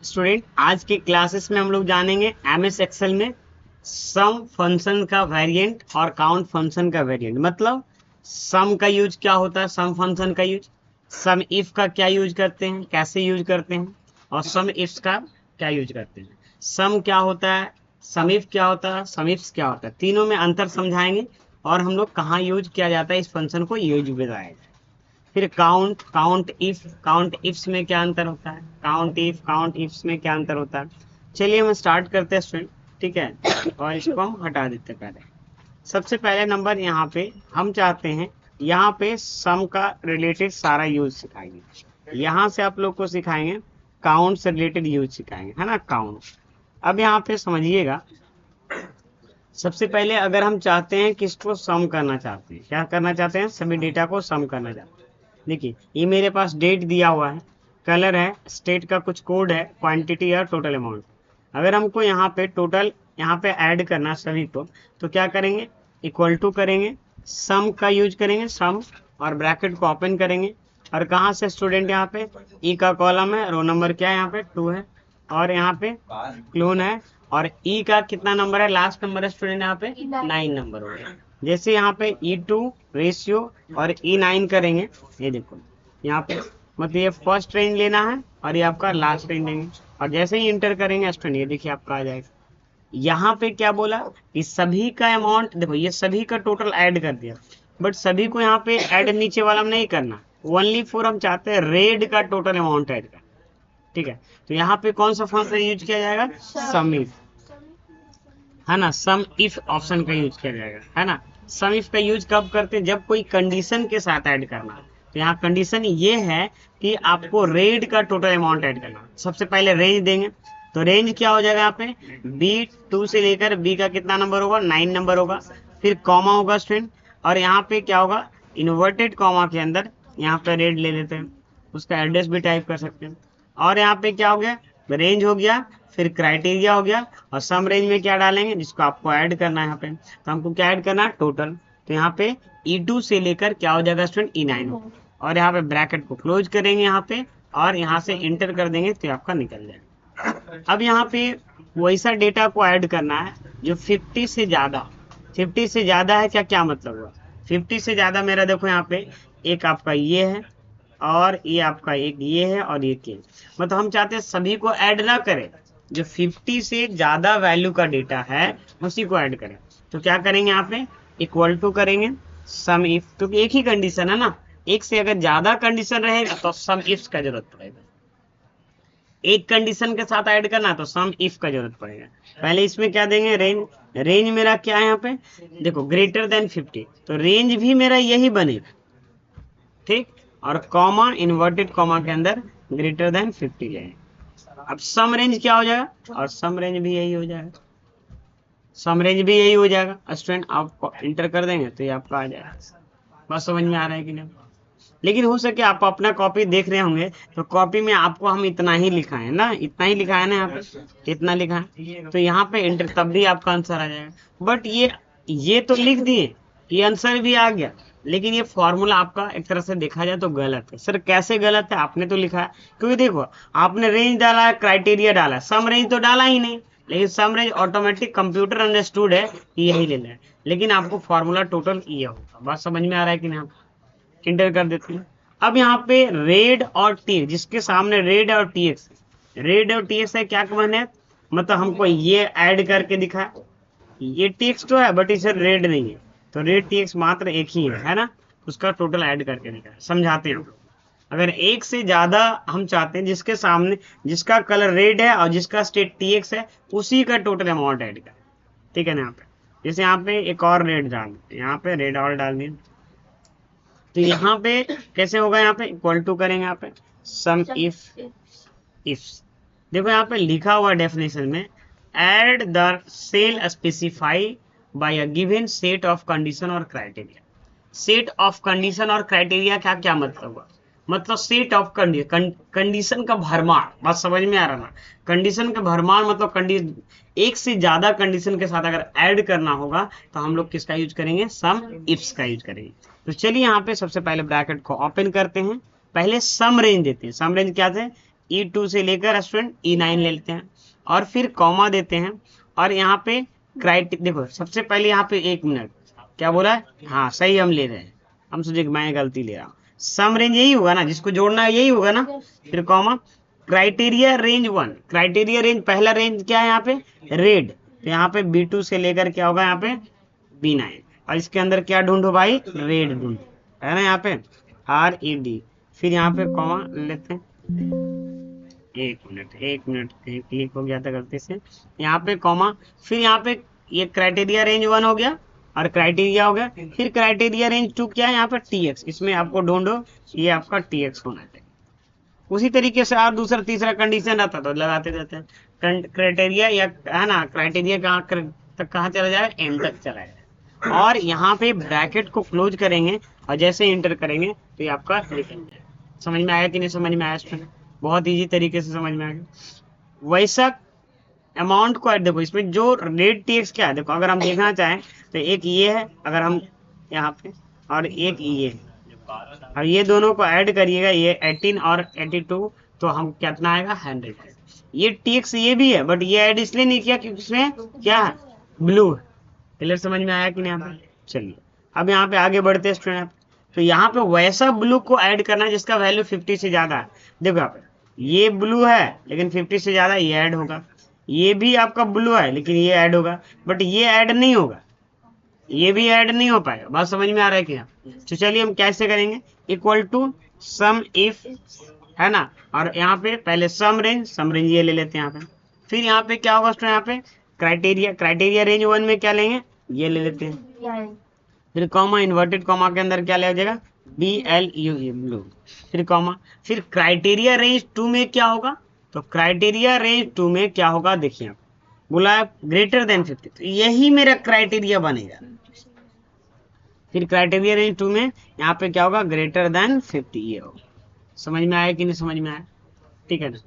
Student, आज के classes में हम लोग जानेंगे एमएस एक्सेल में सम फंक्शन का वेरिएंट और काउंट फंक्शन का वेरिएंट। मतलब सम का यूज क्या होता है, सम फंक्शन का यूज, सम इफ का क्या यूज करते हैं, कैसे यूज करते हैं, और सम इफ्स का क्या यूज करते हैं। सम क्या होता है, सम इफ क्या होता है, सम इफ्स क्या होता है, तीनों में अंतर समझाएंगे और हम लोग कहाँ यूज किया जाता है इस फंक्शन को यूज बताएंगे। फिर काउंट, काउंट इफ्स में क्या अंतर होता है, काउंट इफ्स में क्या अंतर होता है। चलिए हम स्टार्ट करते हैं स्टूडेंट, ठीक है, और इसको हम हटा देते हैं। पहले सबसे पहले नंबर यहाँ पे हम चाहते हैं यहाँ पे सम का रिलेटेड सारा यूज सिखाएंगे। यहाँ से आप लोग को सिखाएंगे काउंट से रिलेटेड यूज सिखाएंगे, है ना, काउंट। अब यहाँ पे समझिएगा, सबसे पहले अगर हम चाहते हैं किसको सम करना चाहते हैं, क्या करना चाहते हैं, सभी डेटा को सम करना चाहते हैं। देखिए ये मेरे पास डेट दिया हुआ है, कलर है, स्टेट का कुछ कोड है, क्वांटिटी है, टोटल अमाउंट। अगर हमको यहाँ पे टोटल यहाँ पे ऐड करना सभी को, तो क्या करेंगे, इक्वल टू करेंगे, सम का यूज करेंगे, सम, और ब्रैकेट को ओपन करेंगे। और कहाँ से स्टूडेंट, यहाँ पे ई का कॉलम है, रो नंबर क्या है, यहाँ पे 2 है, और यहाँ पे क्लोन है, और ई का कितना नंबर है, लास्ट नंबर है स्टूडेंट, यहाँ पे 9 नंबर हो गया। जैसे यहाँ पे E2 रेशियो और E9 करेंगे, ये देखो यहाँ पे, मतलब ये फर्स्ट रेंज लेना है और ये आपका लास्ट रेंज लेंगे, और जैसे ही इंटर करेंगे स्टूडेंट, ये देखिए आपका आ जाएगा। यहाँ पे क्या बोला कि सभी का अमाउंट, देखो ये सभी का टोटल ऐड कर दिया, बट सभी को यहाँ पे ऐड नीचे वाला में नहीं करना, ओनली फॉर हम चाहते हैं रेड का टोटल अमाउंट ऐड करना, ठीक है। तो यहाँ पे कौन सा फंक्शन यूज किया जाएगा, सम इफ, है ना, सम इफ ऑप्शन का यूज किया जाएगा, है ना। सम इफ का यूज कब करते हैं, जब कोई कंडीशन के साथ ऐड करना है। तो यहाँ कंडीशन ये है कि आपको रेड का टोटल अमाउंट ऐड करना। सबसे पहले रेंज देंगे, तो रेंज क्या हो जाएगा यहाँ पे, B2 से लेकर B का कितना नंबर होगा, 9 नंबर होगा। फिर कॉमा होगा स्टूडेंट, और यहाँ पे क्या होगा, इन्वर्टेड कॉमा के अंदर यहाँ पे रेड ले लेते हैं, उसका एड्रेस भी टाइप कर सकते हैं। और यहाँ पे क्या हो गया, रेंज हो गया, फिर क्राइटेरिया हो गया, और सम रेंज में क्या डालेंगे, जिसको आपको ऐड करना है यहाँ पे, तो हमको क्या ऐड करना है, टोटल। तो यहाँ पे E2 से लेकर क्या हो जाएगा स्टूडेंट, E9, और यहाँ पे ब्रैकेट को क्लोज करेंगे यहाँ पे, और यहाँ से इंटर कर देंगे तो आपका निकल जाएगा। अब यहाँ पे वैसा डेटा को ऐड करना है जो 50 से ज्यादा, 50 से ज्यादा है, क्या क्या मतलब हुआ, 50 से ज्यादा मेरा देखो यहाँ पे एक आपका ये है, और ये आपका एक ये है, और ये के, मतलब हम चाहते हैं सभी को ऐड ना करें, जो 50 से ज्यादा वैल्यू का डेटा है उसी को ऐड करें। तो क्या करेंगे, यहाँ पे इक्वल टू करेंगे सम इफ, क्योंकि एक ही कंडीशन है ना, एक से अगर ज्यादा कंडीशन रहेगा तो सम इफ का जरूरत पड़ेगा, एक कंडीशन के साथ ऐड करना तो सम इफ का जरूरत पड़ेगा। पहले इसमें क्या देंगे, रेंज, रेंज मेरा क्या है यहाँ पे, देखो ग्रेटर देन 50, तो रेंज भी मेरा यही बनेगा, ठीक, और कॉमा, इन्वर्टेड कॉमा के अंदर ग्रेटर देन 50 है। अब सम रेंज क्या हो जाएगा, और सम रेंज भी यही हो जाएगा, सम रेंज भी यही हो जाएगा स्टूडेंट। आप इंटर कर देंगे तो ये आपका आ जाएगा। बस समझ में आ रहा है कि नहीं। लेकिन हो सके आप अपना कॉपी देख रहे होंगे तो कॉपी में आपको हम इतना ही लिखा है ना, इतना ही लिखा है ना, यहाँ पे इतना लिखा है, तो यहाँ पे इंटर, तब भी आपका आंसर आ जाएगा। बट ये तो लिख दिए, ये आंसर भी आ गया, लेकिन ये फॉर्मूला आपका एक तरह से देखा जाए तो गलत है। सर कैसे गलत है, आपने तो लिखा है, क्योंकि देखो आपने रेंज डाला है, क्राइटेरिया डाला है, सम रेंज तो डाला ही नहीं, लेकिन सम रेंज ऑटोमेटिक कंप्यूटर अंडरस्टूड है यही लेना है, लेकिन आपको फॉर्मूला टोटल ये होगा। बात समझ में आ रहा है कि नहीं, इंटर कर देते हैं। अब यहाँ पे रेड और टी, जिसके सामने रेड और टीएक्स, रेड और टीएक्स है, क्या कहना है, मतलब हमको ये ऐड करके दिखा, ये टीएक्स तो है बट इसे रेड नहीं है, तो रेड टीएक्स मात्र एक ही है ना, उसका टोटल ऐड करके दिखा। समझाते हैं, अगर एक से ज्यादा हम चाहते हैं जिसके सामने, जिसका कलर रेड है और जिसका स्टेट टीएक्स है, उसी का टोटल अमाउंट ऐड कर, ठीक है ना। यहाँ पे जैसे यहाँ पे एक और रेड डाल, यहाँ पे रेड और डाल दिया, तो यहाँ पे कैसे होगा, यहाँ पे इक्वल टू करेंगे, यहाँ पे सम इफ, देखो यहाँ पे लिखा हुआ डेफिनेशन में, add the cell specify by a given set of condition or criteria. Set of condition or criteria क्या क्या मतलब हुआ, मतलब सेट ऑफ कंडीशन का भरमार, बात समझ में आ रहा ना, कंडीशन का भरमार मतलब एक से ज्यादा कंडीशन के साथ अगर ऐड करना होगा तो हम लोग किसका यूज करेंगे, सम इफ्स का यूज करेंगे। तो चलिए यहाँ पे सबसे पहले ब्रैकेट को ओपन करते हैं, पहले सम रेंज देते हैं। सम रेंज क्या थे, E2 से लेकर स्टूडेंट E9 ले लेते हैं और फिर कॉमा देते हैं और यहाँ पे देखो सबसे पहले यहाँ पे 1 मिनट क्या बोला है, हाँ सही हम ले रहे हैं, हम सोचे कि मैं गलती ले रहा हूँ, सम रेंज यही होगा ना, जिसको जोड़ना है यही होगा ना, फिर comma criteria range 1, criteria range पहला रेंज क्या है यहाँ पे रेड, तो यहाँ पे B2 से लेकर क्या होगा यहाँ पे B9 और इसके अंदर क्या ढूंढो भाई रेड ढूंढो, है ना यहाँ पे RED, फिर यहाँ पे कॉमा लेते हैं, एक मिनट क्लिक हो गया था गलती से, यहाँ पे कॉमा, फिर यहाँ पे ये क्राइटेरिया रेंज 1 हो गया और क्राइटेरिया हो गया, फिर क्राइटेरिया रेंज 2 क्या है यहाँ पर TX, इसमें आपको ढूंढो ये आपका TX होना चाहिए। उसी तरीके से और दूसरा तीसरा कंडीशन रहता तो लगाते रहते हैं क्राइटेरिया या है ना, क्राइटेरिया कहाँ चला जाए एंड तक चला जाए और यहाँ पे ब्रैकेट को क्लोज करेंगे और जैसे एंटर करेंगे तो ये आपका रिटर्न है। समझ में आया कि नहीं समझ में आया स्टूडेंट, बहुत इजी तरीके से समझ में आ गया। वैसा अमाउंट को देखो इसमें जो रेट TX क्या है, देखो अगर हम देखना चाहें तो एक ये है अगर हम यहाँ पे और एक ये है और ये दोनों को ऐड करिएगा ये 18 और 82 तो हम कितना आएगा 100। ये TX ये भी है बट ये ऐड इसलिए नहीं किया क्योंकि इसमें क्या है ब्लू है। क्लियर समझ में आया कि नहीं यहाँ पे, चलिए अब यहाँ पे आगे बढ़ते हैं स्टूडेंट। तो यहाँ पे वैसा ब्लू को ऐड करना है जिसका वैल्यू 50 से ज्यादा है। देखो यहाँ पे ये ब्लू है लेकिन 50 से ज्यादा ये ऐड होगा, ये भी आपका ब्लू है लेकिन ये ऐड होगा बट ये ऐड नहीं होगा, ये भी ऐड नहीं हो पाएगा। बात समझ में आ रहा है क्या? तो चलिए हम कैसे करेंगे, इक्वल टू सम इफ है ना, और यहाँ पे पहले सम रेंज ये ले लेते हैं यहाँ पे, फिर यहाँ पे क्या होगा स्टूडेंट, यहाँ पे क्राइटेरिया रेंज 1 में क्या लेंगे ये ले लेते हैं, फिर कॉमा इन्वर्टेड कॉमा के अंदर क्या ले जाएगा BLU ब्लू, फिर कॉमा, फिर क्राइटेरिया रेंज 2 में क्या होगा, तो क्राइटेरिया रेंज 2 में क्या होगा देखिए आप बोला ग्रेटर देन 50, तो यही मेरा क्राइटेरिया बनेगा। फिर क्राइटेरिया रेंज 2 में यहाँ पे क्या होगा ग्रेटर देन 50 ये होगा। समझ में आया कि नहीं समझ में आया, ठीक है ना।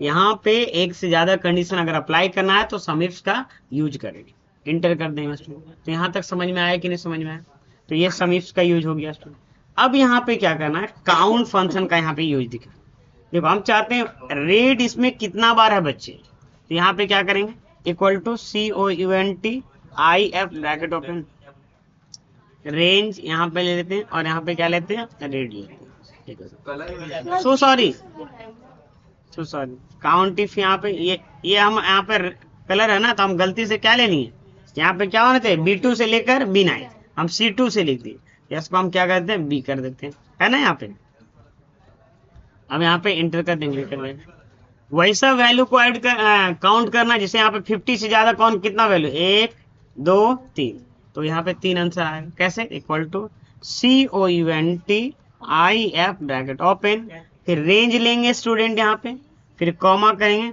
यहाँ पे एक से ज्यादा कंडीशन अगर अप्लाई करना है तो सम इफ का यूज करेंगे, इंटर कर देंगे स्टूडेंट। तो यहाँ तक समझ में आया कि नहीं समझ में आया, तो ये सम इफ का यूज हो गया स्टूडेंट। अब यहाँ पे क्या करना है काउंट फंक्शन का यहाँ पे यूज दिखा, देखो हम चाहते हैं रेट इसमें कितना बार है बच्चे, तो यहाँ पे क्या करेंगे equal to COUNT IF bracket open range यहाँ पे ले लेते हैं और यहाँ पे क्या लेते हैं रेड लेते हैं। सो सॉरी काउंट इफ यहाँ पे ये हम यहाँ पे कलर है ना तो हम गलती से क्या लेनी है, यहाँ पे क्या होना चाहिए B2 से लेकर B9, हम C2 से लिख दिए, इसको हम क्या करते हैं B कर देते हैं, है ना यहाँ पे। अब यहाँ पे इंटर कर देंगे, वैसा वैल्यू को ऐड कर काउंट करना जैसे यहाँ पे 50 से ज्यादा कौन कितना वैल्यू 1 2 3, तो यहाँ पे 3 आंसर आएगा कैसे equal to COUNT IF bracket open, फिर रेंज लेंगे स्टूडेंट यहाँ पे, फिर कॉमा करेंगे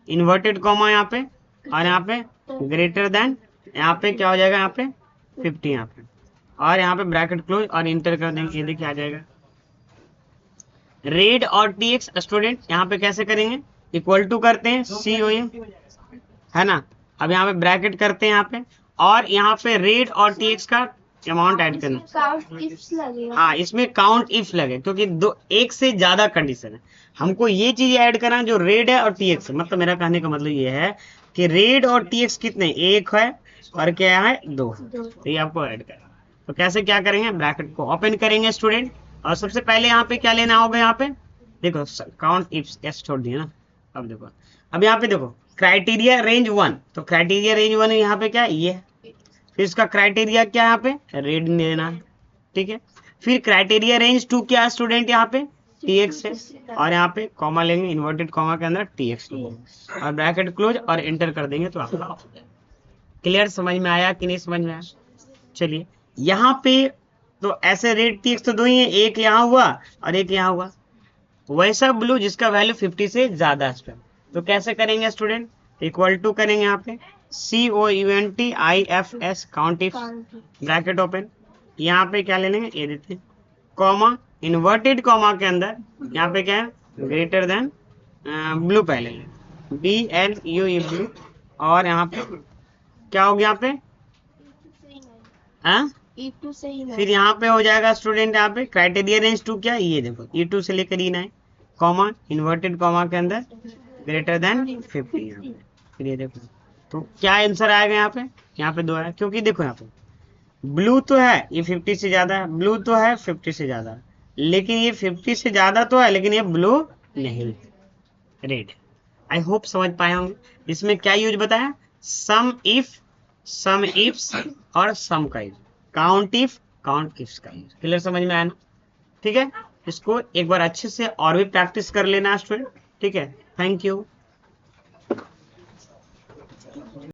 इन्वर्टेड कॉमा यहाँ पे और यहाँ पे ग्रेटर देन, यहाँ पे क्या हो जाएगा यहाँ पे 50 यहाँ पे और यहाँ पे ब्रैकेट क्लोज और इंटर कर देंगे, ये देखिए आ जाएगा रेड और TX स्टूडेंट। यहाँ पे कैसे करेंगे इक्वल टू करते हैं COM है ना, अब यहाँ पे ब्रैकेट करते हैं यहाँ पे और यहाँ पे रेड और TX का अमाउंट ऐड करना, हाँ इसमें काउंट इफ लगे क्योंकि एक से ज्यादा कंडीशन है, हमको ये चीज ऐड करना जो रेड है और TX, मतलब मेरा कहने का मतलब ये है कि रेड और TX कितने एक है और क्या है 2, तो ये आपको ऐड करना। तो कैसे क्या करेंगे ब्रैकेट को ओपन करेंगे स्टूडेंट और सबसे पहले यहाँ पे क्या लेना होगा, यहाँ पे देखो काउंट इफ एस छोड़ दिया ना, अब देखो अब यहाँ पे देखो क्राइटेरिया रेंज 1, तो क्राइटेरिया रेंज 1 यहाँ पे क्या ये है, फिर इसका क्राइटेरिया क्या यहाँ पे रेड लेना है, ठीक है। फिर क्राइटेरिया रेंज 2 क्या है स्टूडेंट यहाँ पे TX है और यहाँ पे कॉमा लेंगे इन्वर्टेड कॉमा के अंदर TX और ब्रैकेट क्लोज और एंटर कर देंगे तो आपका क्लियर समझ में आया कि नहीं समझ में आया। चलिए यहाँ पे तो ऐसे रेड TX तो 2 ही है, एक यहाँ हुआ और एक यहाँ हुआ, वैसा ब्लू जिसका वैल्यू 50 से ज्यादा है, तो कैसे करेंगे स्टूडेंट इक्वल टू करेंगे यहाँ पे COUNT IFS count if bracket open, यहाँ पे क्या लेने ये देते हैं कॉमा इन्वर्टेड कॉमा के अंदर यहाँ पे क्या है ग्रेटर देन ब्लू पहले BLU ब्लू और यहाँ पे क्या हो गया यहाँ पे E2 से ही फिर यहाँ पे हो जाएगा स्टूडेंट यहाँ पे क्राइटेरिया रेंज 2 क्या ये देखो E2 से लेकर E9 कॉमा, इन्वर्टेड कॉमा के अंदर ग्रेटर देन 50 यहाँ पे। फिर ये देखो तो क्या आंसर आएगा यहाँ पे 2 है, क्योंकि देखो यहाँ पे ब्लू तो है, ये 50 से ज्यादा है, ब्लू तो है 50 से ज्यादा, लेकिन ये 50 से ज्यादा तो है, लेकिन ये ब्लू नहीं, रेड। आई होप समझ पाए होंगे। इसमें क्या यूज बताया, सम इफ्स और सम का यूज, काउंट इफ्स का यूज। क्लियर समझ में आया ना? ठीक है, इसको एक बार अच्छे से और भी प्रैक्टिस कर लेना स्टूडेंट। ठीक है, थैंक यू।